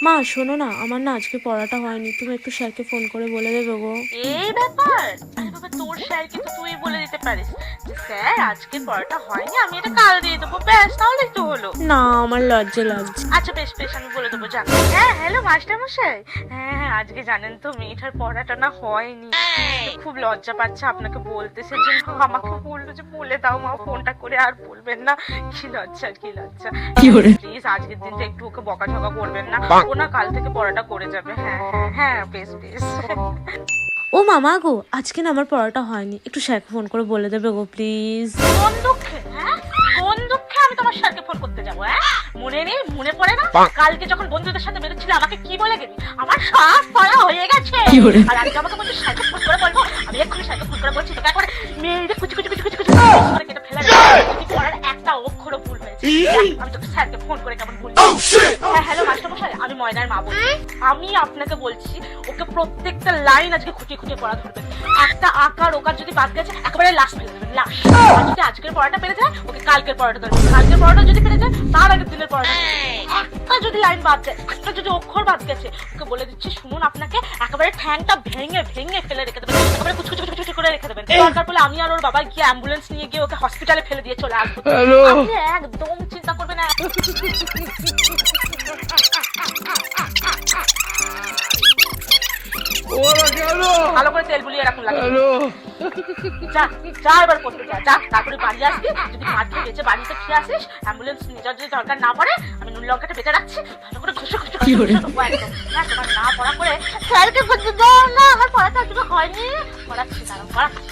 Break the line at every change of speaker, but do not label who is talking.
মা শোনো না, আমার না আজকে পড়াটা হয়নি, তুমি একটু স্যারকে ফোন করে বলে দেবে গো।
এই ব্যাপার? আরে বাবা, তোর স্যারকে তো তুই বলে দিতে পারিস যে স্যার আজকে পড়াটা হয়নি, আমি এটা কাল দিয়ে দেবো, ব্যাস, তাহলেই তো হলো।
না, আমার লজ্জা লাগছে।
আচ্ছা বেশ বেশ, আমি বলে দেবো, জান। হ্যাঁ হ্যালো মাস্টার মশাই, হ্যাঁ হ্যাঁ, আজকে জানেন তো মেয়েটার পড়াটা না হয়নি, খুব লজ্জা পাচ্ছে আপনাকে বলতে, সেজন্য আমাকে বললো যে বলে দাও মা, ফোনটা করে আর বলবেন না। কি লজ্জা কি লজ্জা। প্লিজ আজকের দিনটা একটু ওকে বকাঝকা করবেন না, ও না কাল থেকে পড়াটা করে যাবে। হ্যাঁ হ্যাঁ হ্যাঁ, বেশ বেশ।
ও মামা গো, আজকে না আমার পড়াটা হয়নি, একটু স্যারকে ফোন করে বলে দেবে গো প্লিজ।
কোন দুঃখে? হ্যাঁ কোন দুঃখে আমি তোমার স্যারকে ফোন করতে যাবো? হ্যাঁ মনে নেই, মনে পড়ে না কালকে যখন বন্ধুদের সাথে বেরোচ্ছিলে আমাকে কি বলে গেলি? আমার সব পড়া হয়ে গেছে, আর আজকে আমাকে বলছিস স্যারকে ফোন করে বলবো? আমি এক্ষুনি স্যারকে ফোন করে বলছি, তোকে একবারে মেয়েদের কুচি কুচি কুচি কুচি কুচি করে কেটে ফেলে দেবো। পড়ার একটা অক্ষরও ভুল হয়েছে। আমি তোকে স্যারকে ফোন করে কেমন বলছি। হ্যাঁ হ্যালো মাস্টার মশাই, আমি ময়নার মা বলছি। আমি আপনাকে বলছি ওকে প্রত্যেকটা লাইন আজকে খুঁটিয়ে খুঁটিয়ে পড়া ধরবেন, একটা আকার ওকার যদি বাদ গেছে একেবারে লাশ ফেলে দেবেন, লাশ। আর যদি আজকের পড়াটা পেরে যায় ওকে কালকের পড়াটা ধরবেন, কালকের পড়াটা যদি পেরে যায় তার আগের দিনের পড়াটা। একটা যদি লাইন বাদ যায়, একটা যদি অক্ষর বাদ গেছে, ওকে বলে দিচ্ছি শুনুন, আপনাকে একেবারে ঠ্যাংটা ভেঙে ভেঙে ফেলে রেখে দেবেন, একেবারে কুচকুচি কুচকুচি করে রেখে দেবেন। দরকার পড়লে আমি আর ওর বাবা গিয়ে অ্যাম্বুলেন্স নিয়ে গিয়ে ওকে হসপিটালে ফেলে দিয়ে চলে আসবো। আপনি একদম চিন্তা করবেন না। ভালো করে তেল বুলিয়ে রাখুন লাগে। যা যা, এবার করতে যা, যা তারপরে বাড়ি আসবি, যদি মাঠ খেয়ে বেঁচে বাড়িতে খেয়ে আসিস, অ্যাম্বুলেন্স নিয়ে যাওয়ার যদি দরকার না পড়ে, আমি নুন লঙ্কাটা বেঁচে রাখছি, ভালো করে ঘষে ঘষে দেবো একদম। হ্যাঁ তোমার না পড়া করে স্যারকে বলতে দাও না, আমার পড়াটা আজকে হয়নি, পড়াচ্ছি, দাঁড়াও পড়াচ্ছি।